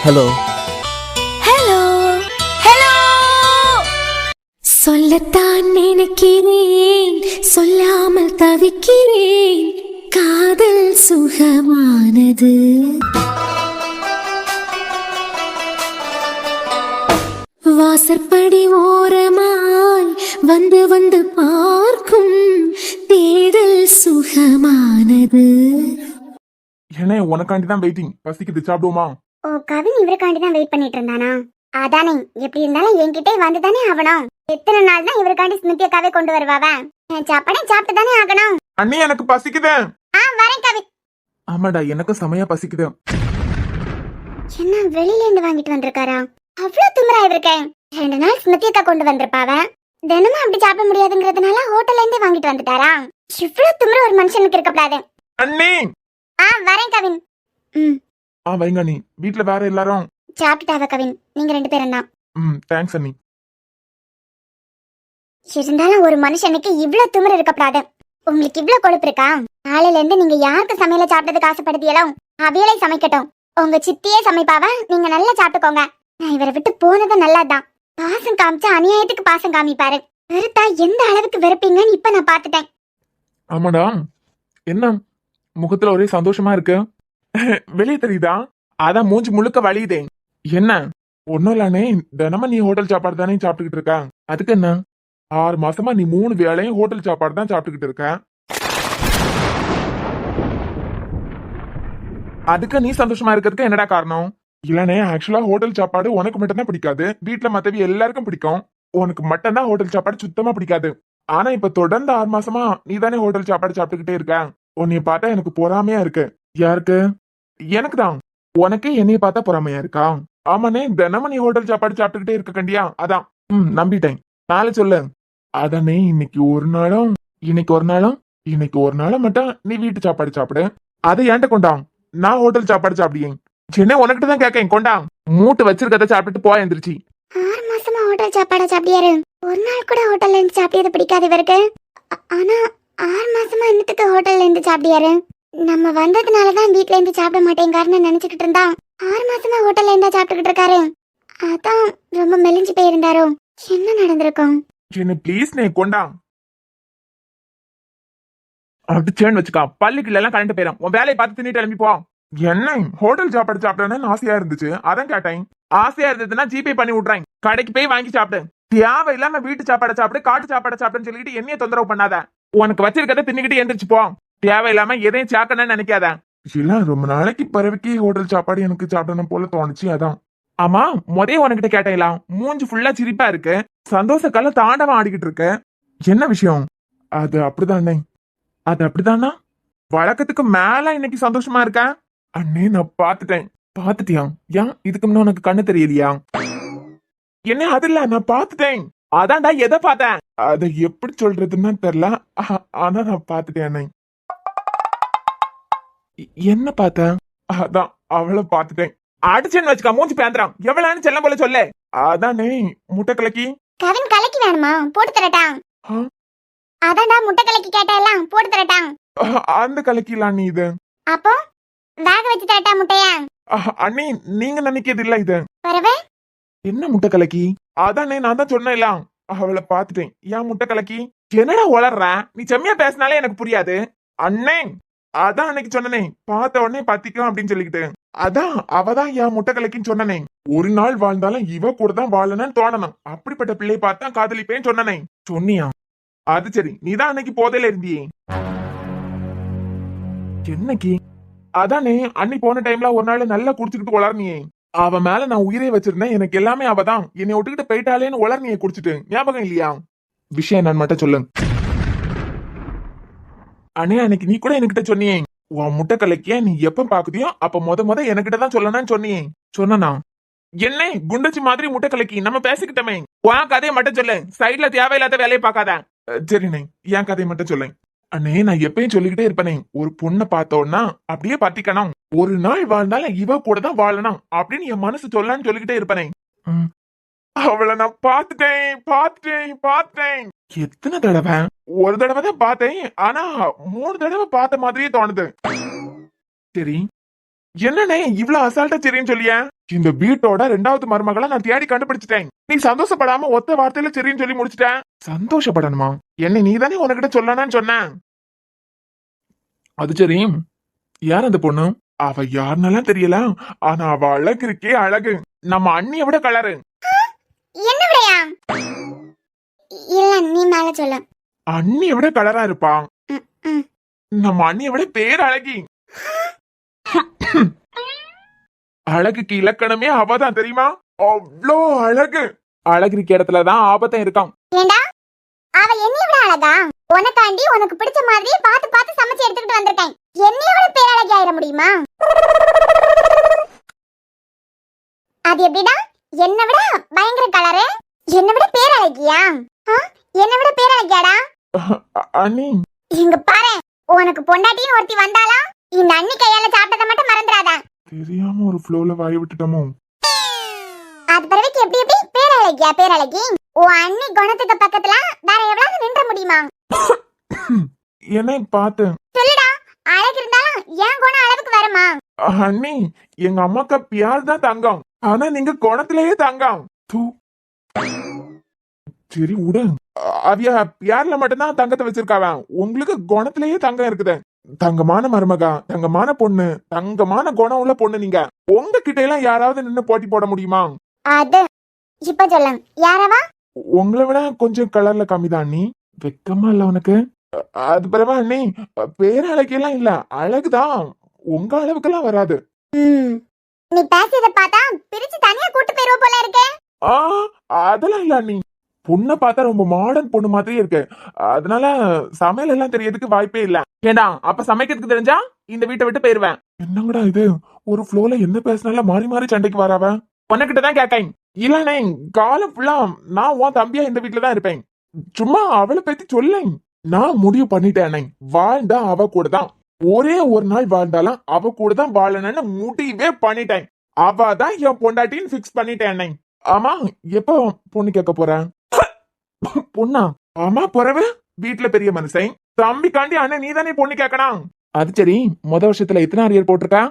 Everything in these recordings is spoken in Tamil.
Hello hello hello. சொல்லத்தான் நினைக்கிறேன், சொல்லாமல் தவிக்கிறேன். காதல் சுகமானது. வாசற்படி ஓரமாய் வந்து வந்து பார்க்கும் தேடல் சுகமானது. என்ன உனக்காண்டி தான் வெயிட்டிங். பசிக்குது, சாப்பிடுவோமா? ஓ, கவின் இவருக்காண்டி தான் வெயிட் பண்ணிட்டு இருந்தானா? அதானே, எப்படி இருந்தாலும் என்கிட்ட வந்துதானே ஆகணும். எத்தனை நாள் தான் இவருக்காண்டி ஸ்மிருதி அக்காவே கொண்டு வருவாவ? என் சாப்பாடே சாப்பிட்டு தானே ஆகணும். அண்ணி எனக்கு பசிக்குது. வரேன் கவின். ஆமாடா, எனக்கு செமையா பசிக்குது. என்ன வெளியில இருந்து வாங்கிட்டு வந்திருக்காரா? அவ்வளவு திமிரா இவருக்கேன். 2 நாள் ஸ்மிருதி அக்கா கொண்டு வந்திருப்பாவ. தினமும் அப்படி சாப்பிட முடியாதுங்கிறதுனால ஹோட்டல்ல இருந்தே வாங்கிட்டு வந்துட்டாரா? இவ்வளவு திமிர ஒரு மனுஷனுக்கு இருக்கக்கூடாது. அண்ணி வரேன் கவின். வைங்க அண்ணி. வீட்ல வேற எல்லாரும் சாப்பிட்டுட்டாவ கவின். நீங்க 2 பேரும் தான். தேங்க்ஸ் அண்ணி. இருந்தாலும் ஒரு மனுஷனுக்கு இவ்ளோ திமிரு இருக்கக்கூடாது. உங்களுக்கு இவ்ளோ கொழுப்பு இருக்கா? நாளையில இருந்து நீங்க யாருக்கு சமையல சாப்பிட்டதுக்கு ஆசைப்படுத்தியலும் அவியலை சமைக்கட்டும். உங்க சித்தியே சமைப்பாவ, நீங்க நல்லா சாப்பிட்டுக்கோங்க. நான் இவரை விட்டு போனது நல்லதுதான். பாசம் காமிச்சா அநியாயத்துக்கு பாசம் காமிப்பாரு. வெறுத்தா எந்த அளவுக்கு வெறுப்பீங்கன்னு இப்ப நான் பாத்துட்டேன். ஆமாடா, என்ன முகத்துல ஒரே சந்தோஷமா இருக்கு. வெளியே தெரியுதா? அதான் மூஞ்சி முழுக்க வலியுதே. என்ன ஒன்னும் இல்லானே, தினமும் நீ ஹோட்டல் சாப்பாடு தானே சாப்பிட்டுக்கிட்டு இருக்க. அதுக்கு என்ன 6 மாசமா நீ 3 வேளையும் ஹோட்டல் சாப்பாடு தான் சாப்பிட்டுக்கிட்டு இருக்க. அதுக்கு நீ சந்தோஷமா இருக்கிறதுக்கு என்னடா காரணம்? இல்லனே, ஆக்சுவலா ஹோட்டல் சாப்பாடு உனக்கு மட்டும் தான் பிடிக்காது. வீட்டுல மத்தவி எல்லாருக்கும் பிடிக்கும். உனக்கு மட்டும் தான் ஹோட்டல் சாப்பாடு சுத்தமா பிடிக்காது. ஆனா இப்ப தொடர்ந்து 6 மாசமா நீ தானே ஹோட்டல் சாப்பாடு சாப்பிட்டுக்கிட்டே இருக்க. உன்னைய பார்த்தா எனக்கு பொறாமையா இருக்கு. யாருக்கு? எனக்கு தான். உனக்கு என்னைய பார்த்தா பொறாமையா இருக்கா? ஆமாண்ணே, தினமும் நீ ஹோட்டல் சாப்பாடு சாப்பிட்டுக்கிட்டே இருக்க கண்டியா? அதான். நம்பிட்டேன். நாளை சொல்லு. அதானே, இன்னைக்கு ஒரு நாளும் மட்டும் நீ வீட்டு சாப்பாடு சாப்பிடு. அதை ஏன்ட்ட கொண்டாம். நான் ஹோட்டல் சாப்பாடு சாப்பிடுவேன். சென்னை உனக்கிட்ட தான் கேட்கேன். கொண்டா மூட்டு வச்சிருக்கத சாப்பிட்டுட்டு போய் எந்திரிச்சு. 6 மாசமா ஹோட்டல் சாப்பாட சாப்பிட்டியாரு? ஒரு நாள் கூட ஹோட்டல்ல இருந்து சாப்பிட்டது பிடிக்காது இவருக்கு. ஆனா 6 மாசமா என்னத்துக்கு ஹோட்டல்ல இருந்து சாப்பிட்டியாரு? நம்ம வந்ததுனாலதான் வீட்ல இருந்து சாப்பிட மாட்டேங்காருன்னு நினைச்சுக்கிட்டு இருந்தா 6 மாசமா ஹோட்டல்ல இருந்தா சாப்பிட்டுக்கிட்டு இருக்காரு. அதான் ரொம்ப மெலிஞ்சு போயிருந்தாரோ? என்ன நடந்திருக்கும்? சென்னை ப்ளீஸ் நே கொண்டா. அடிச்சேன்னு வச்சுக்கா, பள்ளிக்குள்ள எல்லாம் கரண்ட் போயிடும். உன் வேலையை பார்த்து தின்னுட்டு கிளம்பி போ. என்ன ஹோட்டல் சாப்பாடு சாப்பிடணும்னு ஆசையா இருந்துச்சு, அதான் கேட்டேன். ஆசையா இருந்ததுன்னா ஜிபே பண்ணி விட்றேன். கடைக்கு போய் வாங்கி சாப்பிடு. தேவை இல்லாம வீட்டு சாப்பாடை சாப்பிடு, காட்டு சாப்பாடை சாப்பிடுன்னு சொல்லிட்டு என்னைய தொந்தரவு பண்ணாத. உனக்கு வச்சிருக்கத தின்னுக்கிட்டு எந்திரிச்சு போ. தேவையில்லாம எதையும் சாக்கணும்னு நினைக்காத. இல்ல, ரொம்ப நாளைக்கு பிறவிக்கு ஹோட்டல் சாப்பாடு எனக்கு சாப்பிடணும் போல தோணுச்சு, அதான். ஆமா, உனக்கிட்ட கேட்டேலாம். மூஞ்சி ஃபுல்லா சிரிப்பா இருக்கு. சந்தோஷக்கால தாண்டவம் ஆடிக்கிட்டு இருக்கு. என்ன விஷயம்? அது அப்படிதானே. அது அப்படிதானா? வழக்கத்துக்கு மேல இன்னைக்கு சந்தோஷமா இருக்க. அண்ணே, நான் பாத்துட்டேன். பாத்துட்டியா? ஏன் இதுக்கு முன்ன உனக்கு கண்ணு தெரியலையா? என்ன அது இல்ல, நான் பாத்துட்டேன். அதான்டா, எதை பார்த்தேன்? அத எப்படி சொல்றதுன்னு தெரியல. ஆனா நான் பாத்துட்டேன் அண்ணே. என்ன பார்த்தேன்? அதான் அவளை பாத்துட்டேன். அடிச்சேன்னு வச்சுக்கா, மூஞ்சி பேந்துறான். எவ்வளவு செல்லம் போல சொல்லு. அதானே, முட்டை கலக்கி. கவின் கலக்கி வேணுமா? போட்டு தரட்டா? அதான்டா, முட்டை கலக்கி கேட்டா போட்டு தரட்டா? அந்த கலக்கிலாம் நீ இது. அப்போ வேக வச்சு தரட்டா முட்டைய? அண்ணி, நீங்க நினைக்கிறது இல்ல இது. பரவே என்ன முட்டை கலக்கி? அதானே, நான் தான் சொன்னேன். அவளை பாத்துட்டேன். ஏன் முட்டை கலக்கி? என்னடா உளர்ற? நீ செம்மையா பேசினாலே எனக்கு புரியாது. அண்ணே, அதான் அன்னைக்கு சொன்னனே, பார்த்த உடனே பத்திக்கும் அப்படின்னு சொல்லிக்கிட்டு. அதான் அவதான் என் முட்டை கலக்கின்னு சொன்னனே. ஒரு நாள் வாழ்ந்தாலும் இவ கூட தான் வாழணும்னு தோணணும். அப்படிப்பட்ட பிள்ளை பார்த்தா காதலிப்பேன்னு சொன்னனே. சொன்னியா? அது சரி, நீதான் அன்னைக்கு போதையில இருந்தியே. என்னைக்கு? அதானே, அன்னி போன டைம்ல ஒரு நாள் நல்லா குடிச்சுக்கிட்டு உளர்னியே. அவ மேல நான் உயிரை வச்சிருந்தேன். எனக்கு எல்லாமே அவதான். என்னை விட்டுக்கிட்டு போயிட்டாலேன்னு உளர்னியை குடிச்சிட்டு. ஞாபகம் இல்லையா? விஷயம் நான் மட்டும் சொல்லு. அண்ணே, அன்னைக்கு நீ கூட என்கிட்ட சொன்னியே, உன் முட்டை கலக்கிய நீ எப்ப பாக்குதியோ அப்ப முத எனக்கிட்ட தான் சொல்லணும்னு சொன்னியே. சொன்னா என்ன குண்டச்சி மாதிரி முட்டை கலக்கி நம்ம பேசிக்கிட்டமே. உன் கதையை மட்டும் சொல்லு. சைட்ல தேவையில்லாத வேலையை பார்க்காத. சரிண்ணே, என் கதையை மட்டும் சொல்லேன். அண்ணே, நான் எப்பயும் சொல்லிக்கிட்டே இருப்பேனே, ஒரு பொண்ணை பார்த்தோன்னா அப்படியே பத்திக்கணும். ஒரு நாள் வாழ்ந்தாலும் இவ கூட தான் வாழணும் அப்படின்னு என் மனசு சொல்லலான்னு சொல்லிக்கிட்டே இருப்பேனே. அவளை நான் பாத்துட்டேன். எத்தனை தடவை? ஒரு தடவை தான் பார்த்தேன். ஆனா 3 தடவை பார்த்த மாதிரியே தோணுது. சரி, என்னண்ணே இவ்வளவு அசால்ட்டா சரின்னு சொல்லியா? இந்த வீட்டோட 2வது மருமகளை நான் தேடி கண்டுபிடிச்சிட்டேன். நீ சந்தோஷப்படாம ஒத்த வார்த்தையில சரின்னு சொல்லி முடிச்சிட்டேன். சந்தோஷப்படணுமா? என்ன நீ தானே உனக்கிட்ட சொல்லணும்னு சொன்ன. அது சரி, யார் அந்த பொண்ணு? அவ யாருன்னெல்லாம் தெரியல, ஆனா அவ அழகு இருக்கே அழகு. நம்ம அண்ணிய விட கலரு. என்ன விடையா? இல்ல நீ மேல சொல்ல. அண்ணிய விட கலரா இருப்பா. ம். நம்ம அண்ணிய விட பேர் அழகி. அழகுக்கு இலக்கணமே அவதான் தெரியுமா? அவ்வளோ அழகு. அழகு இருக்க இடத்துலதான் ஆபத்தம் இருக்கான். ஏண்டா அவ என்னைய விட அழகா? உனக்காண்டி உனக்கு பிடிச்ச மாதிரியே பார்த்து பார்த்து சமைச்சு எடுத்துக்கிட்டு வந்திருக்கேன். என்னைய விட பேரழகி ஆயிட முடியுமா? அது எப்படிடா? என்னை விட பயங்கர கலரு, என்னை விட பேரழகியா? என்னை விட பேரழகியாடா? அண்ணி இங்க பாரு, உனக்கு பொண்டாட்டின்னு ஒருத்தி வந்தாளா, இந்த அண்ணி கையால சாப்பிட்டதை மட்டும் மறந்துடாத. தெரியாம ஒரு ஃப்ளோல வாய் விட்டுட்டோமோ. அது பிறகு எப்படி எப்படி பேரழகியா பேரழகி? உன் அண்ணி குணத்துக்கு பக்கத்துல வேற எவ்வளவு நின்ற முடியுமா? என்ன பார்த்து சொல்லுடா, அழகு இருந்தாலும் என் குணம் அளவுக்கு வருமா? அண்ணி, எங்க அம்மாக்கா பியார் தான் தங்கம், ஆனா நீங்க குணத்திலேயே தங்கம். தூ. சரி விடு. அவிய பியார்ல மட்டும்தான் தங்கத்தை வச்சிருக்காவ, உங்களுக்கு குணத்திலேயே தங்கம் இருக்குது. தங்கமான மருமகா, தங்கமான பொண்ணு, தங்கமான குணம் உள்ள பொண்ணு. நீங்க உங்க கிட்ட எல்லாம் யாராவது நின்னு போட்டி போட முடியுமா? அது இப்ப சொல்லுங்க, யாரவா? உங்களை விட கொஞ்சம் கலர்ல கம்மிதான் அண்ணி. வெக்கமா இல்ல உனக்கு? அது பிறகு அண்ணி, பேரழகெல்லாம் இல்ல, அழகுதான். உங்க அளவுக்கெல்லாம் வராது. நீ பேசியத பார்த்தா பிரிச்சு தனியா கூட்டு போயிருவ போல இருக்கே. அதெல்லாம் இல்ல அண்ணி. பொண்ணை பார்த்தா ரொம்ப மாடர்ன் பொண்ணு மாதிரியே இருக்கு, அதனால சமையல் எல்லாம் தெரியறதுக்கு வாய்ப்பே இல்ல. ஏண்டா அப்ப சமைக்கிறதுக்கு தெரிஞ்சா இந்த வீட்டை விட்டு போயிருவேன். என்னங்கடா இது, ஒரு ஃப்ளோல என்ன பேசினாலும் மாறி மாறி சண்டைக்கு வராவ. உனக்கிட்டதான் கேட்கேன். இல்லண்ணே, காலம் ஃபுல்லா நான் உன் தம்பியா இந்த வீட்டுல தான் இருப்பேன். சும்மா அவளை பத்தி சொல்லேன். நான் முடிவு பண்ணிட்டேன், வாழ்ந்தா அவ கூட தான், ஒரே ஒரு நாள் வாழ்ந்தாலும் அவ கூட தான் வாழணும்னு முடிவே பண்ணிட்டேன். அவ தான் என் பொண்டாட்டின்னு பிக்ஸ் பண்ணிட்டேன். ஆமா, எப்ப பொண்ணு கேட்க போறேன்? பொண்ணா? ஆமா, பிறகு வீட்டுல பெரிய மனுஷன் தம்பிக்காண்டி அண்ணன் நீ தானே பொண்ணு கேட்கணும். அது சரி, வருஷத்துல எத்தனை அரியர் போட்டிருக்கா?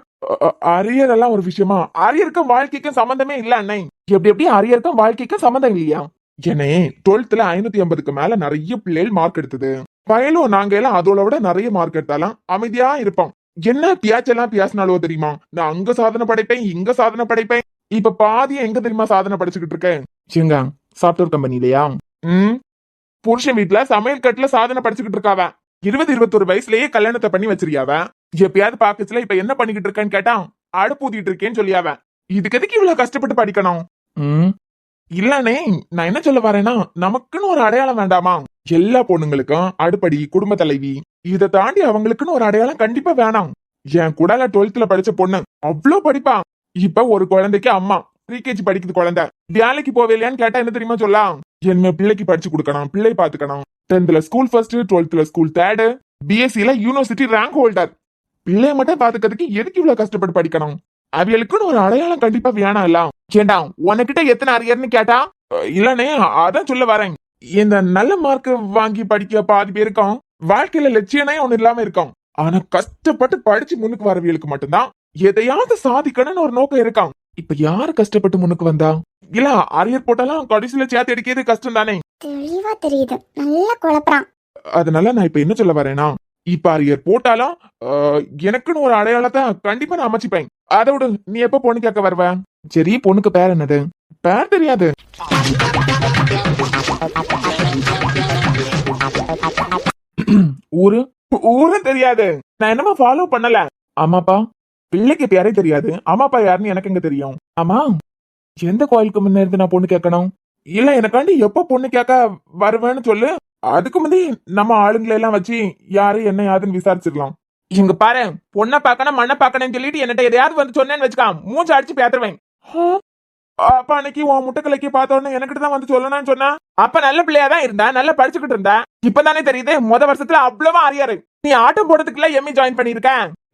அரியர் எல்லாம் ஒரு விஷயமா? அரியருக்கும் வாழ்க்கைக்கும் சம்பந்தமே இல்ல அண்ணே. எப்படி அரியருக்கும் வாழ்க்கைக்கும் சம்பந்தம் இல்லையா? என்னே 12th 550க்கு மேல நிறைய பிள்ளைகள் மார்க் எடுத்தது. பயலும் நாங்க எல்லாம் அதோட விட நிறைய மார்க் எடுத்தாலும் அமைதியா இருப்போம். என்ன பியாச்செல்லாம் பியாசினாலோ தெரியுமா? நான் அங்க சாதனை படைப்பேன், இங்க சாதனை படைப்பேன். இப்ப பாதிய எங்க தெரியுமா சாதனை படைச்சுக்கிட்டு இருக்கேன்? எங்க சாப்ட்வேர் கம்பெனிலயா? புருஷன் வீட்டுல சமையல் கட்டுல சாதனை படிச்சுக்கிட்டு இருக்காவ. 20-21 வயசுலயே கல்யாணத்தை பண்ணி வச்சிருக்காவ. எப்பயாவது பாக்கச்சுல இப்ப என்ன பண்ணிக்கிட்டு இருக்கேன்னு கேட்டா அடுப்பு ஊத்திட்டு இருக்கேன்னு சொல்லியாவ. இதுக்கு எதுக்கு இவ்வளவு கஷ்டப்பட்டு படிக்கணும்? இல்லனே, நான் என்ன சொல்ல வரேன்னா, நமக்குன்னு ஒரு அடையாளம் வேண்டாமா? எல்லா பொண்ணுங்களுக்கும் அடுப்படி, குடும்ப தலைவி, இதை தாண்டி அவங்களுக்குன்னு ஒரு அடையாளம் கண்டிப்பா வேணாம். என் கூட 12th படிச்ச பொண்ணு அவ்வளவு படிப்பா. இப்ப ஒரு குழந்தைக்கு அம்மா, ப்ரீகேஜி படிக்குது குழந்தை. வேலைக்கு போவேலையான்னு கேட்டா என்ன தெரியுமா சொல்லலாம்? என்ன பிள்ளைக்கு படிச்சு கொடுக்கணும், பிள்ளை பாத்துக்கணும். 10th school first, 12th school third, பிஎஸ்சில யூனிவர்சிட்டி ரேங்க் ஹோல்டர். பிள்ளைய மட்டும் பாத்துக்கிறதுக்கு எதுக்கு இவ்வளவு கஷ்டப்பட்டு படிக்கணும்? அவளுக்குன்னு ஒரு அடையாளம் கண்டிப்பா வேணாம். இல்ல ஏண்டா உனக்கிட்ட எத்தனை அரியர்னு கேட்டா இல்லனே, அதான் சொல்ல வரேன். இந்த நல்ல மார்க் வாங்கி படிக்க பாதி பேருக்கும் வாழ்க்கையில லட்சியமே ஒண்ணு இல்லாம இருக்கும். ஆனா கஷ்டப்பட்டு படிச்சு முன்னுக்கு வரவியலுக்கு மட்டும்தான் எதையாவது சாதிக்கணும்னு ஒரு நோக்கம் இருக்கான். இப்ப யாரு கஷ்டப்பட்டு முன்னுக்கு வந்தா? இல்ல அரியர் போட்டாலும் கடைசியில சேர்த்து எடுக்கிறது கஷ்டம் தானே? தெளிவா தெரியுது, நல்லா குழப்பறான். அதனால நான் இப்ப என்ன சொல்ல வரேன்னா, இப்ப அரியர் போட்டாலும் எனக்குன்னு ஒரு அடையாளத்தை கண்டிப்பா நான் அமைச்சுப்பேன். அதை விடு, நீ எப்ப பொண்ணு கேட்க வருவ? சரி, பொண்ணுக்கு பேர் என்னது? பேர் தெரியாது. ஊரு ஊரு தெரியாது. நான் என்னமா ஃபாலோ பண்ணல. ஆமாப்பா, பிள்ளைக்கு பேரே தெரியாது. அம்மாப்பா யாருன்னு எனக்கு எங்க தெரியும்? ஆமா, எந்த கோயிலுக்கு முன்ன இருந்து நான் பொண்ணு கேட்கணும்? இல்ல எனக்காண்டி எப்ப பொண்ணு கேட்க வருவேன்னு சொல்லு. அதுக்கு முந்தி நம்ம ஆளுங்களை எல்லாம் வச்சு யாரு என்ன யாருன்னு விசாரிச்சிடலாம். இங்க பாரு, பொண்ணை பாக்கணும் மண்ணை பாக்கணும்னு சொல்லிட்டு என்கிட்ட எதையாவது வந்து சொன்னேன்னு வச்சுக்கான், மூச்சு அடிச்சு பேத்துருவேன். அப்ப அன்னைக்கு உன் முட்டைக்கலைக்கு பார்த்த உடனே எனக்கிட்ட தான் வந்து சொல்லணும்னு சொன்னா, அப்ப நல்ல பிள்ளையாதான் இருந்தா, நல்லா படிச்சுக்கிட்டு இருந்தா. இப்பதானே தெரியுது வருஷத்துல அவ்வளவா அறியாரு. நீ ஆட்டம் போடுறதுக்குள்ள எம்மி ஜாயின் பண்ணிருக்க.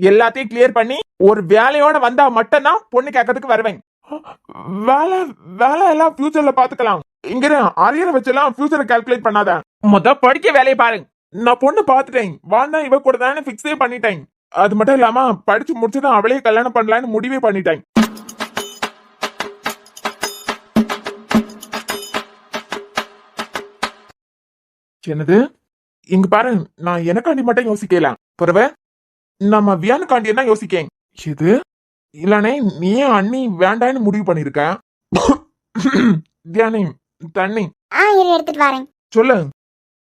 எல்லாத்தையும் கிளியர் பண்ணி ஒரு வேலையோட வந்தா மட்டும்தான் பொண்ணு கேட்கறதுக்கு வருவேன். வேலை வேலை எல்லாம் ஃபியூச்சர்ல பாத்துக்கலாம். இங்க அரியரை வச்செல்லாம் ஃபியூச்சரை கால்குலேட் பண்ணாத. படிக்க வேலையை பாருங்க. நான் பொண்ணு பாத்துட்டேன், வாழ்ந்தா இவ கூட தானே பிக்ஸே பண்ணிட்டேன். அது மட்டும் இல்லாம படிச்சு முடிச்சதும் அவளே கல்யாணம் பண்ணலான்னு முடிவே பண்ணிட்டேன். என்னது? இங்க பாரு, நான் எனக்காண்டி மட்டும் யோசிக்கல. பிறவே நம்ம வியானுக்காண்டி என்ன யோசிக்கேன். இது இல்லனே நீ ஏன் அண்ணி வேண்டான்னு முடிவு பண்ணிருக்க? வியானி தண்ணி இரு எடுத்துட்டு வரேன். சொல்லு.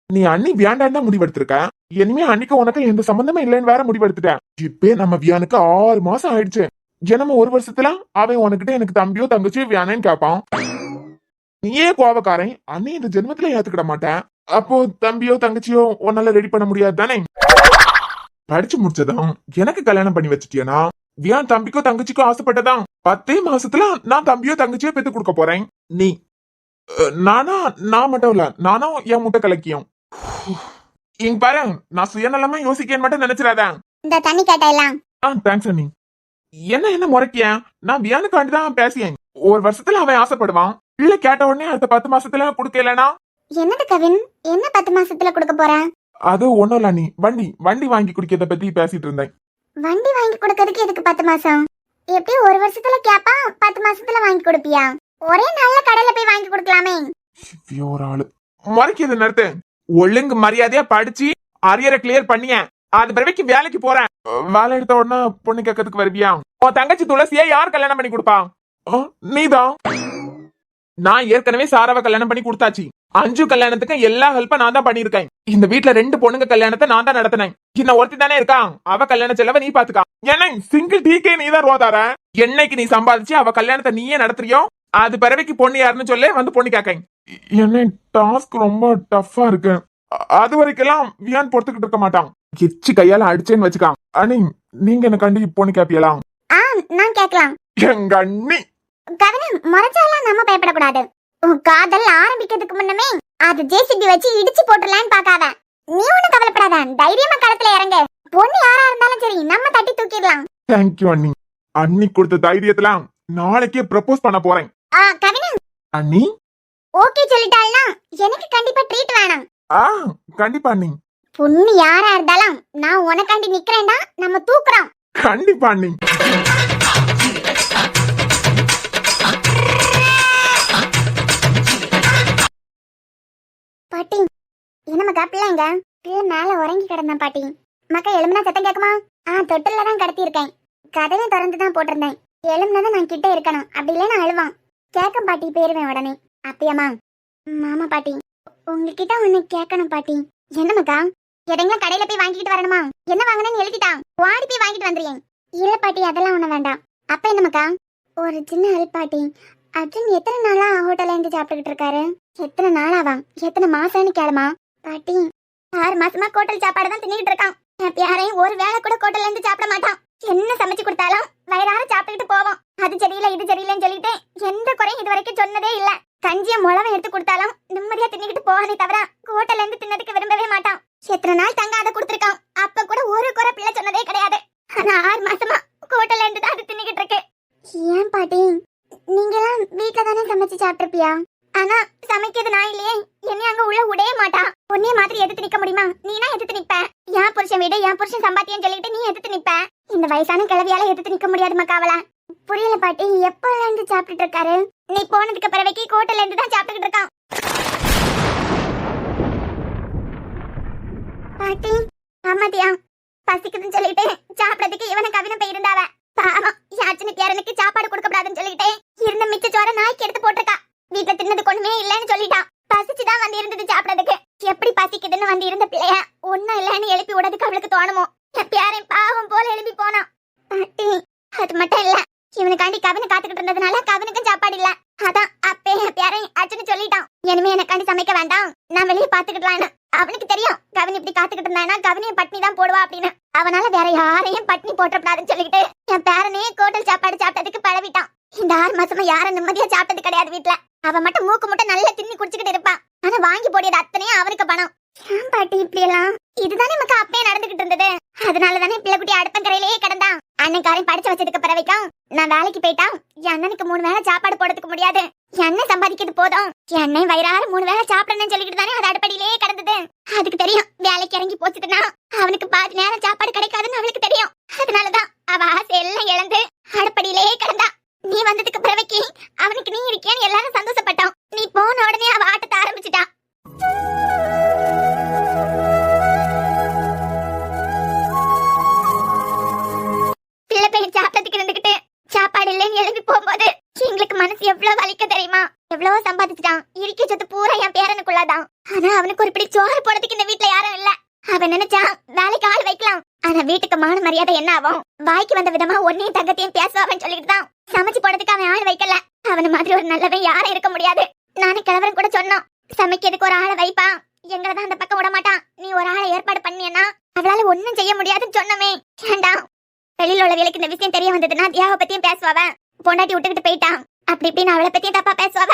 நீ அண்ணி வேண்டான்னு தான் முடிவெடுத்திருக்க. இனிமே அன்னைக்கு உனக்கு எந்த சம்பந்தமே இல்லைன்னு வேற முடிவெடுத்துட்டேன். இப்பே நம்ம வியானுக்கு 6 மாசம் ஆயிடுச்சு. ஜனம 1 வருஷத்துல அவன் உனக்கிட்ட எனக்கு தம்பியோ தங்கச்சியோ வியானேன்னு கேட்பான். நீயே கோவக்காரன். அண்ணி இந்த ஜென்மத்துல ஏத்துக்கிட மாட்டேன். அப்போ தம்பியோ தங்கச்சியோ உன்னால ரெடி பண்ண முடியாது தானே? படிச்சு முடிச்சதும் எனக்கு கல்யாணம் பண்ணி வச்சுட்டியனா வியான் தம்பிக்கோ தங்கச்சிக்கோ ஆசைப்பட்டதான் 10 மாசத்துல நான் தம்பியோ தங்கச்சியோ பெத்து கொடுக்க போறேன். நீ நான் மட்டும் இல்ல, நானும் என் முட்டை கலக்கியும். இங்க பாரு, நான் சுயநலமா யோசிக்கேன்னு மட்டும் நினைச்சிடாத. இந்த தண்ணி கேட்டெல்லாம் தேங்க்ஸ் அண்ணி. என்ன முறைக்கிய? நான் வியானுக்காண்டி தான் பேசியேன். 1 வருஷத்துல அவன் ஆசைப்படுவான். இல்ல கேட்ட உடனே அடுத்த 10 மாசத்துல குடுக்கலனா? என்னது கவின், என்ன 10 மாசத்துல கொடுக்க போற? அது ஒண்ணும் இல்ல அண்ணி. வண்டி வாங்கி குடிக்கிறத பத்தி பேசிட்டு இருந்தேன். வண்டி வாங்கி கொடுக்கறதுக்கு எதுக்கு 10 மாசம்? எப்படி 1 வருஷத்துல கேப்பா 10 மாசத்துல வாங்கி கொடுப்பியா? ஒரே நாள்ல கடையில போய் வாங்கி கொடுக்கலாமே. ஒரு ஆளு முறைக்கிறது நிறுத்து. ஒழுங்கு மரியாதையா படிச்சு அரியரை கிளியர் பண்ணிய அது பிறவைக்கு வேலைக்கு போறேன். வேலை எடுத்த உடனே பொண்ணு கேட்கறதுக்கு வருவியா? உன் தங்கச்சி துளசியா யார் கல்யாணம் பண்ணி கொடுப்பா? நீதான். நான் ஏற்கனவே சாராவை கல்யாணம் பண்ணி கொடுத்தாச்சு. 5 கல்யாணத்துக்கு எல்லா ஹெல்ப்ப நான் தான் பண்ணிருக்கேன். இந்த வீட்ல 2 பொண்ணுங்க கல்யாணத்தை நான் தான் நடத்தினேன். இன்னும் ஒருத்தி தானே இருக்கான். அவ கல்யாண செலவை நீ பாத்துக்கா. என்ன சிங்கிள் டீக்கே நீ தான் ரோதார. என்னைக்கு நீ சம்பாதிச்சு அவ கல்யாணத்தை நீயே நடத்துறியோ அது பிறவைக்கு பொண்ணு யாருன்னு சொல்ல வந்து பொண்ணு கேட்க. என்ன டாஸ்க் ரொம்ப டஃபா இருக்கு. அது வரைக்கெல்லாம் வியான் பொறுத்துக்கிட்டு இருக்க மாட்டான். எச்சு கையால அடிச்சேன்னு வச்சுக்கான். அண்ணி நீங்க என்ன கண்டி பொண்ணு கேப்பியலாம்? நான் கேட்கலாம். எங்க அண்ணி கவின், முறைச்சாலாம் நம்ம பயப்படக்கூடாது. உன் காதல் ஆரம்பிக்கிறதுக்கு முன்னமே அது ஜேசிபி வச்சு இடிச்சு போட்டுலான்னு பாக்காத. நீ ஒண்ணு கவலைப்படாத, தைரியமா களத்துல இறங்க. பொண்ணு யாரா இருந்தாலும் சரி நம்ம தட்டி தூக்கிடலாம். தேங்க்யூ அண்ணி. அண்ணி கொடுத்த தைரியத்துல நாளைக்கே ப்ரப்போஸ் பண்ண போறேன். கவின் அண்ணி ஓகே சொல்லிட்டாள்னா எனக்கு கண்டிப்பா ட்ரீட் வேணும். கண்டிப்பா அண்ணி. பொண்ணு யாரா இருந்தாலும் நான் உனக்காண்டி நிக்கிறேன்டா. நம்ம தூக்குறோம். கண்டிப்பா அண்ணி. பாட்டி என்ன மக்கா பிள்ளைங்க? பிள்ளை மேல உறங்கி கிடந்தேன் பாட்டி. மக்கா எலும்புனா சத்தம் கேக்குமா? தொட்டில தான் கடத்தி இருக்கேன். கதவை திறந்து தான் போட்டிருந்தேன். எலும்புனதான் நான் கிட்ட இருக்கணும். அப்படி இல்லைன்னா அழுவான். கேட்க பாட்டி போயிருவேன் உடனே. அப்படியாமா? மாமா பாட்டி உங்ககிட்ட ஒண்ணு கேட்கணும் பாட்டி. என்ன மக்கா? எதைங்களா கடையில போய் வாங்கிட்டு வரணுமா? என்ன வாங்கினேன்னு எழுதிட்டான். வாடி போய் வாங்கிட்டு வந்துறேன். இல்ல பாட்டி அதெல்லாம் ஒண்ணு வேண்டாம். அப்ப என்ன மக்கா? ஒரு சின்ன ஹெல்ப் பாட்டி. அர்ஜுன் எத்தனை நாளா ஹோட்டல்ல இருந்து சாப்பிட்டுக்கிட்டு இருக்காரு? எத்தனை நாளாவா? எத்தனை மாசம்னு கேளுமா பாட்டி. 6 மாசமா ஹோட்டல் சாப்பாடு தான் தின்னுட்டு இருக்கான். யாரையும் ஒரு வேளை கூட ஹோட்டல்ல இருந்து சாப்பிட மாட்டான். என்ன சமைச்சு கொடுத்தாலும் வயிறார சாப்பிட்டுக்கிட்டு போவோம். அது சரியில்லை இது சரியில்லைன்னு சொல்லிட்டு எந்த குறையும் இது வரைக்கும் சொன்னதே இல்ல. கஞ்சிய முளவை எடுத்து கொடுத்தாலும் நிம்மதியா தின்னுக்கிட்டு போவானே தவிர ஹோட்டல்ல இருந்து தின்னதுக்கு விரும்பவே மாட்டான். எத்தனை நாள் தங்க அதை கொடுத்துருக்கான். அப்ப கூட ஒரு குறை பிள்ளை சொன்னதே கிடையாது. ஆனா 6 மாசமா ஹோட்டல்ல இருந்து தான் அது தின்னுக்கிட்டு இருக்கு. ஏன் பாட்டி? நீங்கெல்லாம் வீட்டுல தானே சமைச்சு சாப்பிட்டுருப்பியா? ஆனா சமைக்கிறது நான் இல்லையே. என்னை அங்க உள்ள விடவே மாட்டா. பொண்ணே மாதிரி எதிர்த்து நிக்க முடியுமா? நீனா எதிர்த்து நிப்ப. என் புருஷன் வீடு என் புருஷன் சம்பாத்தியம் சொல்லிட்டு நீ எதிர்த்து நிப்ப. இந்த வயசான கிழவியால எதிர்த்து நிக்க முடியாது மக்காவல. புரியல பாட்டி. எப்பல இருந்து சாப்பிட்டுட்டு இருக்காரு? நீ போனதுக்கு பிறவைக்கு ஹோட்டல்ல இருந்து தான் சாப்பிட்டுக்கிட்டு இருக்கான். பாட்டி ஆமாத்தியா பசிக்குதுன்னு சொல்லிட்டு சாப்பிடறதுக்கு இவனை கவினை போயிருந்தாவ. பாவம் யாச்சனுக்கு யாரனுக்கு சாப்பாடு கொடுக்கப்படாதுன்னு சொல்லிட்டு இருந்த மிச்ச சோற நாய்க்கு எடுத்து போட்டிருக்கா. வீட்டுல தின்னதுக்கு ஒண்ணுமே இல்லன்னு சொல்லிட்டான். பசிச்சுதான் வந்து இருந்தது சாப்பிடறதுக்கு. எப்படி பசிக்குதுன்னு வந்து இருந்த பிள்ளைய ஒன்னும் இல்லன்னு எழுப்பி விடறதுக்கு அவளுக்கு தோணுமோ? யாரையும் பாவம் போல எழுப்பி போனான். பாட்டி அது மட்டும் இல்ல, இவனுக்காண்டி கவினை காத்துக்கிட்டு இருந்ததுனால கவினுக்கும் சாப்பாடு இல்ல. அதான் அப்பே யாரையும் அச்சுன்னு சொல்லிட்டான். இனிமே எனக்காண்டி சமைக்க வேண்டாம், நான் வெளியே பாத்துக்கிட்டலான்னு. அவனுக்கு தெரியும் கவின் இப்படி காத்துக்கிட்டு இருந்தானா கவினைய பட்னி தான் போடுவா அப்படின்னு. அவனால வேற யாரையும் பட்னி போட்டப்படாதுன்னு சொல்லிட்டு என் பேரனே ஹோட்டல் சாப்பாடு சாப்பிட்டதுக்கு பழவிட்டான். இந்த 6 மாசமா யாரும் நிம்மதியா சாப்பிட்டது கிடையாது வீட்டுல. அவன் மட்டும் மூக்கு முட்டை நல்லா தின்னி குடிச்சுக்கிட்டு இருப்பான். ஆனா வாங்கி போடியது அத்தனையும் அவருக்கு பணம். ஏன் பாட்டி இப்படி எல்லாம்? இதுதானே நமக்கு அப்பயே நடந்துகிட்டு இருந்தது. அதனாலதானே பிள்ளைக்குட்டி அடுப்பங்கரையிலேயே கிடந்தான். அண்ணன்காரன் படிச்சு வச்சதுக்கு பிறவைக்கும் நான் வேலைக்கு போயிட்டான். என் அண்ணனுக்கு 3 வேளை சாப்பாடு போடுறதுக்கு முடியாது. என் அண்ணன் சம்பாதிக்கிறது போதும். என் அண்ணன் வயிறார 3 வேளை சாப்பிடணும்னு சொல்லிக்கிட்டு தானே அது அடுப்படியிலேயே கிடந்தது. அதுக்கு தெரியும் வேலைக்கு இறங்கி போச்சுட்டுனா அவனுக்கு பாதி நேரம் சாப்பாடு கிடைக்காதுன்னு அவளுக்கு தெரியும். அதனாலதான் அவ ஆசை எல்லாம் இழந்து அடுப்படியிலேயே கிடந்தா. நீ வந்ததுக்கு பிறவைக்கு அவனுக்கு நீ இருக்கியான்னு எல்லாரும் சந்தோஷப்பட்டோம். நீ போன உடனே அவ ஆட்டத்தை ஆரம்பிச்சுட்டா. பிள்ளை பையன் சாப்பிட்டதுக்கு இருந்துகிட்டு சாப்பாடு இல்லைன்னு எழுப்பி போகும்போது எங்களுக்கு மனசு எவ்வளவு வலிக்க தெரியுமா? எவ்வளவோ சம்பாதிச்சுட்டான். இருக்க சொத்து பூரா என் பேரனுக்குள்ளதான். ஆனா அவனுக்கு ஒரு பிடி சோறு போடுறதுக்கு இந்த வீட்டுல யாரும் இல்ல. அவன் நினைச்சா வேலைக்கு ஆள் வைக்கலாம். ஆனா வீட்டுக்கு மான மரியாதை என்ன ஆகும்? வாய்க்கு வந்த விதமா ஒன்னையும் தங்கத்தையும் பேசுவான்னு சொல்லிட்டு தான் சமைச்சு போடுறதுக்கு அவன் ஆள் வைக்கல. அவன மாதிரி ஒரு நல்லவன் யாரும் இருக்க முடியாது. நானே கிழவன் கூட சொன்னோம், சமைக்கிறதுக்கு ஒரு ஆளை வைப்பா, எங்களதான் அந்த பக்கம் விட மாட்டான். நீ ஒரு ஆளை ஏற்பாடு பண்ணியனா அவளால ஒன்னும் செய்ய முடியாதுன்னு சொன்னமே. ஏண்டாம் வெளியில உள்ள வேலைக்கு இந்த விஷயம் தெரிய வந்ததுன்னா தியாவை பத்தியும் பேசுவாவ. பொண்டாட்டி விட்டுக்கிட்டு போயிட்டான் அப்படி இப்படின்னு அவளை பத்தியும் தப்பா பேசுவாவ.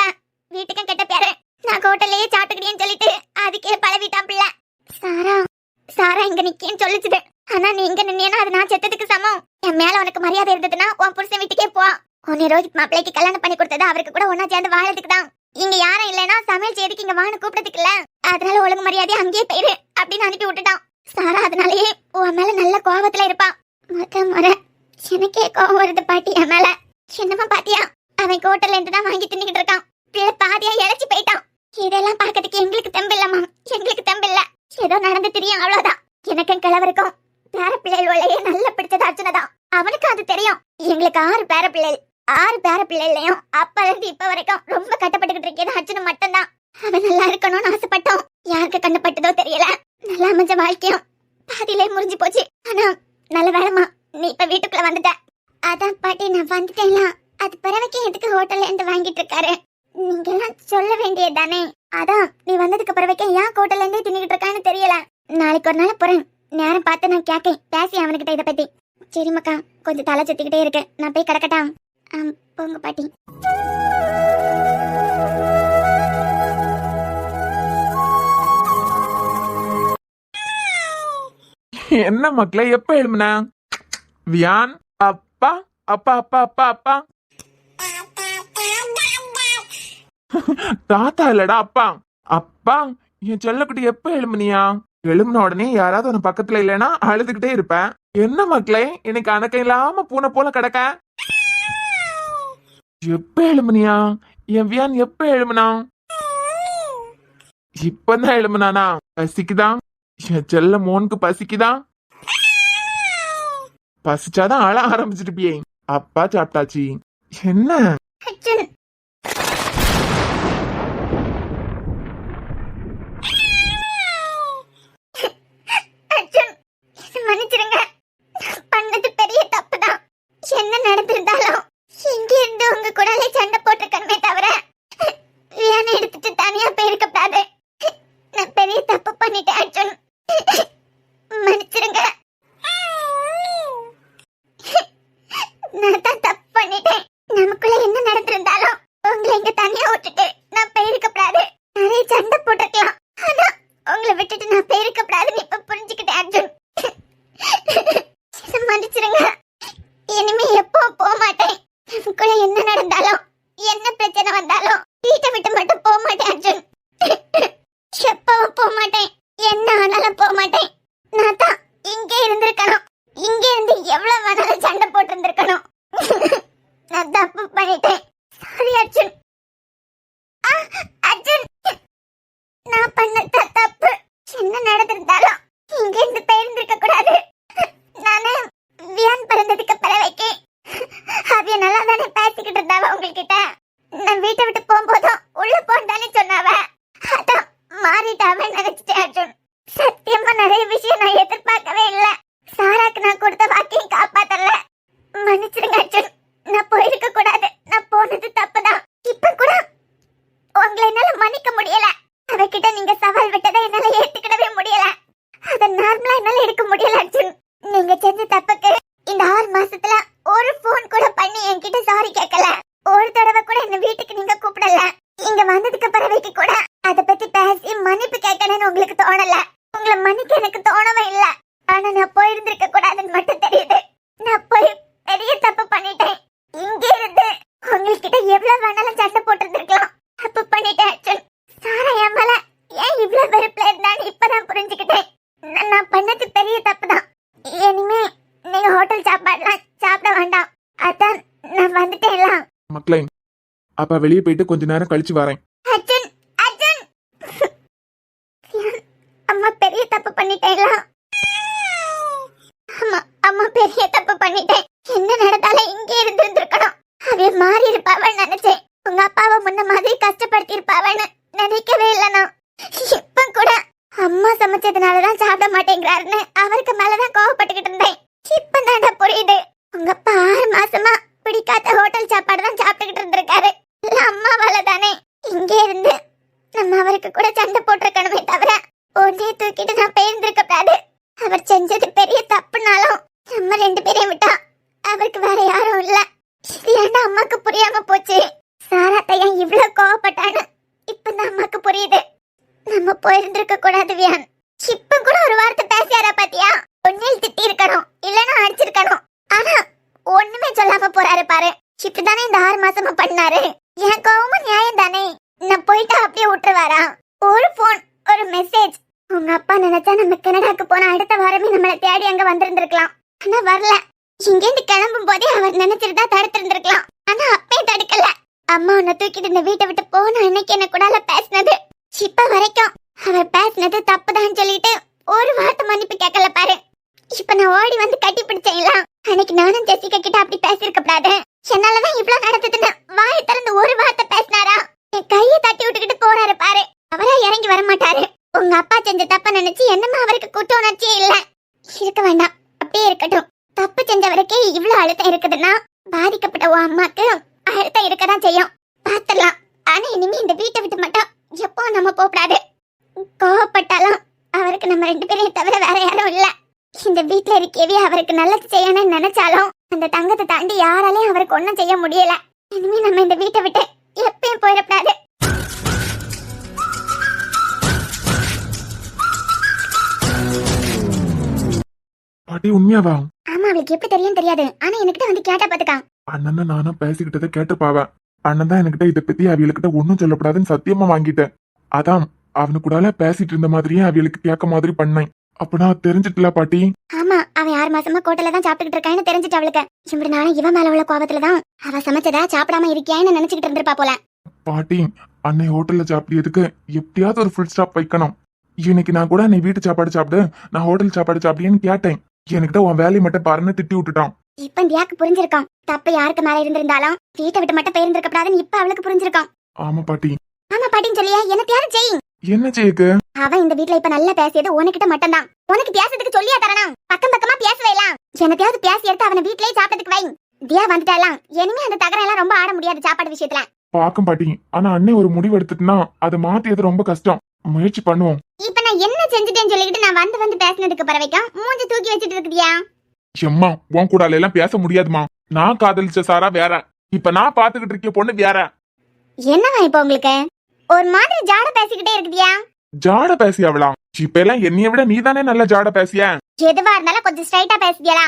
வீட்டுக்கும் கெட்ட பேரு. நான் ஹோட்டல்லையே சாப்பிட்டுக்கிட்டேன்னு சொல்லிட்டு அதுக்கே பழவிட்டான் பிள்ளை. சாரா இங்க நிக்கேன்னு சொல்லிச்சுது. ஆனா நீ இங்க நின்னா அது நான் செத்ததுக்கு சமம். என் மேல உனக்கு மரியாதை இருந்ததுன்னா உன் புருஷன் வீட்டுக்கே போ. உன்னை ரோஹித் மாப்பிள்ளைக்கு கல்யாணம் பண்ணி கொடுத்தது அவருக்கு கூட ஒன்னா சேர்ந்து வாழறதுக்கு தான். இங்க யாரும் இல்லைன்னா சமையல் செய்யறதுக்கு இங்க வான்னு கூப்பிட்டதுக்கு இல்ல. அதனால ஒழுங்கு மரியாதையா அங்கேயே போயிரு அப்படின்னு அனுப்பி விட்டுட்டான். சாரா அதனாலயே உன் மேல நல்ல கோபத்துல இருப்பா. முறை எனக்கே கோபம் வருது பாட்டி என் மேல. என்னமா பாத்தியா, அவன் ஹோட்டல்ல இருந்து தான் வாங்கி தின்னுக்கிட்டு இருக்கான். பிள்ளை பாதியா இழைச்சி போயிட்டான். இதெல்லாம் பாக்கிறதுக்கு எங்களுக்கு தெம்பு இல்லம்மா, எங்களுக்கு தெம்பு இல்ல. ஏதோ நடந்து தெரியும் அவ்வளவுதான். எனக்கும் கிழவருக்கும் பேர பிள்ளைகளே நல்ல பிடிச்சது அர்ஜுனதான். அவனுக்கு அது தெரியும். எங்களுக்கு 6 பேர பிள்ளைகள். 6 பேர பிள்ளைகளையும் அப்ப இருந்து இப்ப வரைக்கும் ரொம்ப கட்டப்பட்டுக்கிட்டு இருக்கேன் அர்ஜுனன் மட்டும்தான். அவன் நல்லா இருக்கணும்னு ஆசைப்பட்டோம். யாருக்கு கண்ணப்பட்டதோ தெரியல. நல்லா அமைஞ்ச வாழ்க்கையும் பாதியிலே முறிஞ்சு போச்சு. ஆனா நல்ல வேலைமா நீ இப்ப வீட்டுக்குள்ள வந்துட்ட. அதான் பாட்டி நான் வந்துட்டேன்ல. அது பிறவைக்கு எதுக்கு ஹோட்டல்ல இருந்து வாங்கிட்டு இருக்காரு? நீங்க எல்லாம் சொல்ல வேண்டியது தானே. அதான் நீ வந்ததுக்கு பிறவைக்கு ஏன் ஹோட்டல்ல இருந்தே தின்னுகிட்டு இருக்கான்னு தெரியல. நாளைக்கு ஒரு நாள் போறேன், நேரம் பார்த்து நான் கேட்கேன், பேசி அவனுக்கிட்ட இதை பத்தி. சரி மக்கா, கொஞ்சம் தலை சுத்திக்கிட்டே இருக்கு, நான் போய் கிடக்கட்டா? போங்க பாட்டி. என்ன மக்களே, எப்ப எழுப்புன? வியான் அப்பா அப்பா அப்பா அப்பா அப்பா தாத்தா இல்லடா அப்பா. அப்பா என் செல்லக்குட்டி எப்ப எழுமுனியா? எழுமுன உடனே யாராவது உன பக்கத்துல இல்லைன்னா அழுதுகிட்டே இருப்பேன். என்ன மக்களே இன்னைக்கு அணக்கம் இல்லாம பூனை போல கிடக்க? எப்ப எழுமுனியா? என் வியான் எப்ப எழுமுனா? இப்பதான் எழுமுனானா? பசிக்குதான்? என் செல்ல மோனுக்கு பசிக்குதான்? பசிச்சாதான் அழ ஆரம்பிச்சிருப்பியே. அப்பா சாப்பிட்டாச்சு. என்ன மன்னிச்சிருங்க, பண்ணது பெரிய தப்புதான். என்ன நடந்திருந்தாலும் இங்க இருந்து உங்க கூடலே சண்டை போட்டிருக்கணுமே தவிர வியானை எடுத்துட்டு தனியா போயிருக்க கூடாது. நான் பெரிய தப்பு பண்ணிட்டேன் அர்ஜுன், மன்னிச்சிருங்க. நான் தான் தப்பு பண்ணிட்டேன். நமக்குள்ள என்ன நடந்திருந்தாலும் உங்களை இங்க தனியா விட்டுட்டு நான் போயிருக்க கூடாது. நிறைய சண்டை போட்டிருக்கலாம், ஆனா உங்களை விட்டுட்டு நான் போயிருக்க கூடாதுன்னு இப்ப புரிஞ்சுக்கிட்டேன் அர்ஜுன். மன்னிச்சிருங்க. இனிமே எப்போ போக மாட்டேன். நமக்குள்ள என்ன நடந்தாலும் என்ன பிரச்சனை வந்தாலும் வீட்டை விட்டு மட்டும் போக மாட்டேன் அர்ஜுன். எப்பவும் போக மாட்டேன், என்ன ஆனாலும் போக மாட்டேன். நான் தான் இங்கே இருந்திருக்கணும். இங்க இருந்து எவ்வளவு வேணாலும் சண்டை போட்டு இருந்திருக்கணும். நான் தப்பு பண்ணிட்டேன். சாரி அர்ஜுன். அர்ஜுன், நான் பண்ண தப்பு. என்ன நடந்திருந்தாலும் இங்க இருந்து போயிருந்திருக்க கூடாது. நானு வியான் பிறந்ததுக்கு பிறவைக்கு அவிய நல்லா தானே பேசிக்கிட்டு இருந்தாவ உங்ககிட்ட. நான் வீட்டை விட்டு போகும்போதும் உள்ள போன்னு சொன்னாவ. அதான் மாறிட்டாவ நினைச்சிட்டேன் அர்ஜுன். சத்தியமா நிறைய விஷயம் நான் எதிர்பார்க்கவே இல்லை. சாராக்கு நான் கொடுத்த வாக்கையும் காப்பாத்தல. மன்னிச்சிருங்க அர்ஜுன், நான் போயிருக்க கூடாது. நான் போனது தப்புதான். இப்ப கூட உங்களை என்னால மன்னிக்க முடியல. அவகிட்ட நீங்க சவால் விட்டதை என்னால ஏத்துக்கிடவே முடியல. அத நார்மலா என்னால எடுக்க முடியல அர்ஜுன். நீங்க செஞ்ச தப்புக்கு இந்த 6 மாசத்துல ஒரு போன் கூட பண்ணி என்கிட்ட சாரி கேட்கல. ஒரு தடவை கூட என்ன வீட்டுக்கு நீங்க கூப்பிடல. இங்க வந்ததுக்கு பிறவைக்கு கூட அத பத்தி பேசி மன்னிப்பு கேட்கணும்னு உங்களுக்கு தோணல. நான் வந்துட்டேன். மக்களே, அப்ப வெளியே போயிட்டு கொஞ்ச நேரம் கழிச்சு வரேன். அர்ஜுன் அர்ஜுன் அம்மா பெரிய தப்பு பண்ணிட்டேன். அம்மா அம்மா பெரிய தப்பு பண்ணிட்டேன். என்ன நடந்தாலும் இங்கே இருந்திருக்கணும். அவ மாறி இருப்பாவன்னு நினைச்சேன். உங்க அப்பாவை முன்ன மாதிரி கஷ்டப்படுத்தி இருப்பாவன்னு நினைக்கவே இல்லைனா. இப்ப கூட அம்மா சமைச்சதுனாலதான் சாப்பிட மாட்டேங்கிறாருன்னு அவருக்கு மேலதான் கோவப்பட்டுக்கிட்டு இருந்தேன். இப்ப தாண்டா புரியுது. உங்க அப்பா 6 மாசமா பிடிக்காத ஹோட்டல் சாப்பாடு தான் சாப்பிட்டுக்கிட்டு இருந்திருக்காரு. இல்ல அம்மாவால தானே. இங்கே இருந்து நம்ம அவருக்கு கூட சண்டை போட்டிருக்கணுமே தவிர ஒன்னே தூக்கிட்டு நான் போயிருந்திருக்க கூடாது. அவர் செஞ்சது பெரிய தப்புனாலும் நம்ம 2 பேரையும் விட்டா அவருக்கு வேற யாரும் இல்ல. இது ஏன்டா அம்மாக்கு புரியாம போச்சு? சாராத்த ஏன் இவ்வளவு கோவப்பட்டான்னு இப்பதான் அம்மாக்கு புரியுது. நம்ம போயிருந்திருக்க கூடாது வியான். இப்ப கூட ஒரு வார்த்தை பேசியாரா பாத்தியா? ஒன்னில் திட்டி இருக்கணும், இல்லன்னா அடிச்சிருக்கணும். ஆனா ஒண்ணுமே சொல்லாம போறாரு பாரு. இப்பதானே இந்த 6 மாசமா பண்ணாரு. என் கோவமும் நியாயம் தானே. நான் போயிட்டா அப்படியே விட்டுருவாரா? ஒரு போன், ஒரு மெசேஜ். உங்க அப்பா நினைச்சா நம்ம கனடாக்கு போன அடுத்த வாரமே நம்மளை தேடி அங்க வந்திருந்திருக்கலாம். ஆனா வரல. இங்கேருந்து கிளம்பும் போதே அவர் நினைச்சிருந்தா தடுத்திருந்திருக்கலாம். ஆனா அப்பே தடுக்கல. அம்மா உன்னை தூக்கிட்டு இந்த வீட்டை விட்டு போன அன்னைக்கு என்ன கூடால பேசினது. இப்ப வரைக்கும் அவர் பேசினது தப்புதான் சொல்லிட்டு ஒரு வார்த்தை மன்னிப்பு கேட்கல பாரு. இப்ப நான் ஓடி வந்து கட்டி பிடிச்சேங்களா? அன்னைக்கு நானும் ஜெசிகா கிட்ட அப்படி பேசிருக்க கூடாது. என்னாலதான் இவ்வளவு நடந்ததுன்னு வாயை திறந்து ஒரு வார்த்தை பேசினாரா? என் கையை தட்டி விட்டுக்கிட்டு போறாரு பாரு. அவரா இறங்கி வர மாட்டாரு. உங்க அப்பா செஞ்ச தப்ப நினைச்சு என்னமா அவருக்கு குற்ற உணர்ச்சியே இல்ல. இருக்க வேண்டாம், அப்படியே இருக்கட்டும். தப்பு செஞ்சவருக்கே இவ்வளவு அழுத்தம் இருக்குதுன்னா பாதிக்கப்பட்ட உன் அம்மாக்கு அழுத்தம் இருக்கதான் செய்யும். பாத்துடலாம். ஆனா இனிமே இந்த வீட்டை விட்டு மட்டும் எப்போ நம்ம போகக்கூடாது. கோவப்பட்டாலும் அவருக்கு நம்ம 2 பேரையும் தவிர வேற யாரும் இல்ல. இந்த வீட்டுல இருக்கவே அவருக்கு நல்லது செய்யணும்னு நினைச்சாலும் அந்த தங்கத்தை தாண்டி யாராலையும் அவருக்கு ஒன்னும் செய்ய முடியல. இனிமே நம்ம இந்த வீட்டை விட்டு எப்பயும் போயிடக்கூடாது. பாட்டி உண்மையாவா? ஆமா, அவளுக்கு எப்படி தெரியும் தெரியாது. ஆனா என்கிட்ட வந்து கேட்டா பாத்துக்கா. அண்ணன் நானும் பேசிக்கிட்டதை கேட்டுப்பாவ. அண்ணன் தான் என்கிட்ட இதை பத்தி அவியலுக்கிட்ட ஒன்னும் சொல்லப்படாதுன்னு சத்தியமா வாங்கிட்டேன். அதான் அவனுக்குடால பேசிட்டு இருந்த மாதிரியே அவியலுக்கு கேட்க மாதிரி பண்ணேன். அப்பனா தெரிஞ்சிட்டல பாட்டி? ஆமா, அவன் 6 மாசமா கோட்டல தான் சாப்பிட்டுக்கிட்டு இருக்கான்னு தெரிஞ்சிட்டு அவளுக்கு. இப்படி நானும் இவன் மேல உள்ள கோவத்துலதான் அவ சமைச்சதா சாப்பிடாம இருக்கியான்னு நினைச்சுக்கிட்டு இருந்திருப்பா போல. பாட்டி, அன்னை ஹோட்டல்ல சாப்பிடியதுக்கு எப்படியாவது ஒரு ஃபுல் ஸ்டாப் வைக்கணும். இன்னைக்கு நான் கூட நீ வீட்டு சாப்பாடு சாப்பிடு, நான் ஹோட்டல் சாப்பாடு சாப்பிடியன்னு கேட்டேன். என்கிட்ட உன் வேலையை மட்டும் பாருன்னு திட்டி விட்டுட்டான். இப்ப தியாக்கு புரிஞ்சிருக்கான். தப்பு யாருக்கு மேல இருந்திருந்தாலும் வீட்டை விட்டு மட்டும் போயிருந்திருக்க கூடாதுன்னு இப்ப அவளுக்கு புரிஞ்சிருக்கான். ஆமா பாட்டி. ஆமா பாட்டின்னு சொல்லியா? என்ன தியாரு செய். என்ன செய்யுக்கு? அவன் இந்த வீட்ல இப்ப நல்லா பேசியது உனக்கிட்ட மட்டும்தான். உனக்கு பேசுறதுக்கு சொல்லியா தரணும்? பக்கம் பக்கமா பேசவேலாம். என்னத்தையாவது பேசி எடுத்து அவனை வீட்லயே சாப்பிட்டதுக்கு வை. தியா வந்துட்டாலாம். இனிமே அந்த தகரம் எல்லாம் ரொம்ப ஆட முடியாது சாப்பாடு விஷயத்துல. பாக்கும் பாட்டி, ஆனா அண்ணே ஒரு முடிவு எடுத்துட்டுனா அதை மாத்தியது ரொம்ப கஷ்டம். முயற்சி பண்ணுவோம். இப்ப நான் என்ன செஞ்சுட்டேன்னு சொல்லிக்கிட்டு நான் வந்து பேசினதுக்கு பரவைக்கும் மூஞ்சி தூக்கி வச்சிட்டு இருக்குதியா? எம்மா, உன் கூட எல்லாம் பேச முடியாதுமா. நான் காதலிச்ச சாரா வேற, இப்ப நான் பாத்துக்கிட்டு இருக்க பொண்ணு வேற. என்னவா இப்ப உங்களுக்கு ஒரு மாதிரி ஜாட பேசிக்கிட்டே இருக்குதியா? ஜாட பேசியாவளா? இப்ப எல்லாம் என்னைய விட நீதானே நல்ல ஜாட பேசிய. எதுவா இருந்தாலும் கொஞ்சம் ஸ்ட்ரைட்டா பேசுதியா?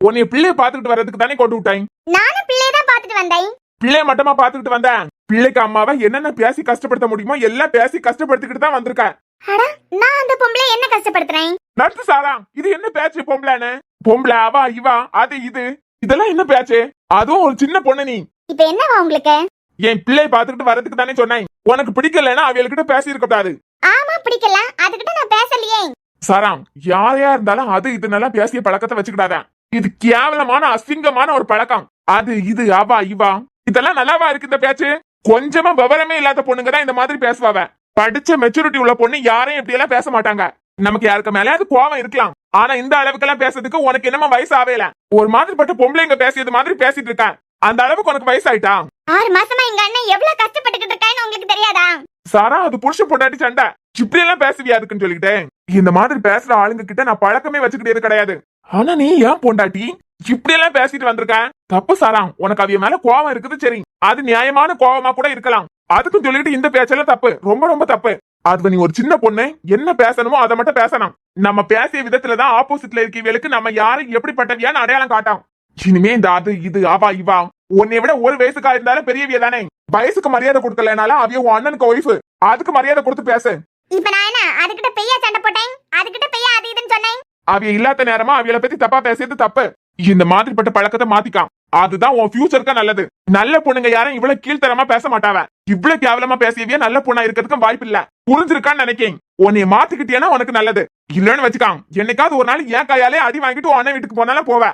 உன்னைய பிள்ளைய பாத்துக்கிட்டு வர்றதுக்கு தானே கொண்டு விட்டேன். நானும் பிள்ளைய தான் பாத்துட்டு வந்தேன். பிள்ளைய மட்டுமா பாத்துக்கிட்டு வந்தேன்? பிள்ளைக்கு அம்மாவை என்னென்ன பேசி கஷ்டப்படுத்த முடியுமோ எல்லாம் பேசி கஷ்டப்படுத்திக்கிட்டு தான் வந்திருக்கேன். அட, நான் அந்த பொம்பளை என்ன கஷ்டப்படுத்துறேன்? நட்டு சாரா, இது என்ன பேச்சு? பொம்பளைன்னு பொம்பளை அவா இவா அது இது இதெல்லாம் என்ன பேச்சு? அதுவும் ஒரு சின்ன பொண்ணு நீ. இப்ப என்னவா உங்களுக்கு? என் பிள்ளைய பாத்துக்கிட்டு வரதுக்கு தானே சொன்னேன். உனக்கு பிடிக்கலன்னா அவியல்கிட்ட பேசி இருக்க கூடாது. ஆமா, பிடிக்கல. அதுக்கிட்ட நான் பேசலையே. சாரா, யாரையா இருந்தாலும் அது இது நல்லா பேசிய பழக்கத்தை வச்சுக்கிடாத. இது கேவலமான அசிங்கமான ஒரு பழக்கம். அது இது அவா இவா இதெல்லாம் நல்லாவா இருக்கு இந்த பேச்சு? கொஞ்சமா விவரமே இல்லாத பொண்ணுங்க தான் இந்த மாதிரி பேசுவாவ. படிச்ச மெச்சூரிட்டி உள்ள பொண்ணு யாரையும் இப்படி எல்லாம் பேச மாட்டாங்க. நமக்கு யாருக்கு மேல அது கோவம் இருக்கலாம். ஆனா இந்த அளவுக்கு எல்லாம் பேசுறதுக்கு உனக்கு என்னமா வயசு ஆவேல? ஒரு மாதிரி பட்ட பொம்பளைங்க பேசியது மாதிரி பேசிட்டு இருக்க. அந்த அளவுக்கு உனக்கு வயசாயிட்டா? 6 மாசமா எங்க அண்ணன் எவ்வளவு கஷ்டப்பட்டுக்கிட்டு இருக்கான்னு உங்களுக்கு தெரியாதா? சாரா, அது புருஷ பொண்டாட்டி சண்டை. இப்படி எல்லாம் பேசுவியா அதுக்குன்னு சொல்லிக்கிட்டேன். இந்த மாதிரி பேசுற ஆளுங்க கிட்ட நான் பழக்கமே வச்சுக்கிட்டே கிடையாது. ஆனா நீ ஏன் பொண்டாட்டி இப்படி எல்லாம் பேசிட்டு வந்திருக்க? தப்பு சாரா. உனக்கு அவிய மேல கோவம் இருக்குது, சரி, அது நியாயமான கோவமா கூட இருக்கலாம். அதுக்கும் சொல்லிட்டு இந்த பேச்செல்லாம் தப்பு, ரொம்ப ரொம்ப தப்பு. அது நீ ஒரு சின்ன பொண்ணு, என்ன பேசணுமோ அதை மட்டும் பேசணும். நம்ம பேசிய விதத்துலதான் ஆப்போசிட்ல இருக்கவங்களுக்கு நம்ம யாரும் எப்படிப்பட்டவியான்னு அடையாளம் காட்டும். இனிமே இந்த அது இது அவா இவா உன்னை விட ஒரு வயசுக்கா இருந்தாலும் பெரியவிய தானே. வயசுக்கு மரியாதை கொடுக்கலனாலும் அவிய உன் அண்ணனுக்கு ஒய்ஃபு, அதுக்கு மரியாதை கொடுத்து பேசு. இப்ப நான் என்ன அதுகிட்ட பெய்யா சண்டை போட்டேன்? அதுகிட்ட பெய்யா அது இதுன்னு சொன்னேன். அவிய இல்லாத நேரமா அவியல பத்தி தப்பா பேசியது தப்பு. இந்த மாதிரிப்பட்ட பழக்கத்தை மாத்திக்கான். அதுதான் உன் ஃபியூச்சருக்கு நல்லது. நல்ல பொண்ணுங்க யாரும் இவ்வளவு கீழ்த்தரமா பேச மாட்டாவ. இவ்வளவு கேவலமா பேசியவே நல்ல பொண்ணா இருக்கிறதுக்கும் வாய்ப்பு இல்ல. புரிஞ்சிருக்கான்னு நினைக்கேன். உன்னைய மாத்திக்கிட்டேன்னா உனக்கு நல்லது. இல்லன்னு வச்சுக்கான், என்னைக்காவது ஒரு நாள் என் கையாலே அடி வாங்கிட்டு உன்னை வீட்டுக்கு போனாலும் போவ.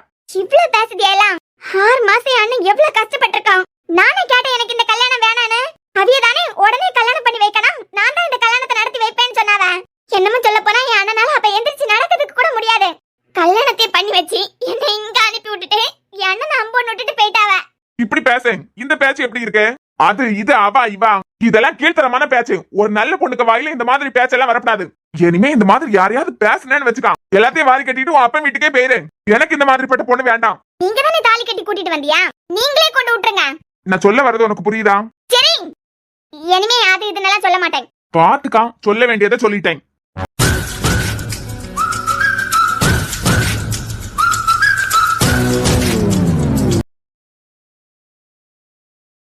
இவ்வளவு பேசுதியெல்லாம் 6 மாசம் அண்ணன் எவ்வளவு கஷ்டப்பட்டிருக்கான். நானே கேட்டேன் எனக்கு இந்த கல்யாணம் வேணான்னு. அவியதானே உடனே கல்யாணம் பண்ணி வைக்கணும். நான் தான் இந்த கல்யாணத்தை நடத்தி வைப்பேன்னு சொன்னாவ. என்னமோ சொல்ல போனா என் அண்ணனால அப்ப எந்திரிச்சு நடக்கிறதுக்கு கூட முடியாது. கல்யாணத்தை பண்ணி வச்சு என்னை இங்க அனுப்பி விட்டுட்டு என் அண்ணனை அம்போன்னு விட்டுட்டு போயிட்டாவ. இப்படி பேசு. இந்த பேச்சு எப்படி இருக்கு? அது இது அவா இவா இதெல்லாம் கீழ்த்தரமான பேச்சு. ஒரு நல்ல பொண்ணுக்கு வாயில இந்த மாதிரி பேச்செல்லாம் வரப்படாது. இனிமே இந்த மாதிரி யாரையாவது பேசுனேன்னு வச்சுக்கான், எல்லாத்தையும் வாரி கட்டிட்டு உன் அப்பன் வீட்டுக்கே போயிரு. எனக்கு இந்த மாதிரிப்பட்ட பொண்ணு வேண்டாம். நீங்க தானே தாலி கட்டி கூட்டிட்டு வந்தியா? நீங்களே கொண்டு விட்டுருங்க. நான் சொல்ல வர்றது உனக்கு புரியுதா? சரி, இனிமே அது இதனால சொல்ல மாட்டேன். பாத்துக்கா, சொல்ல வேண்டியதை சொல்லிட்டேன்.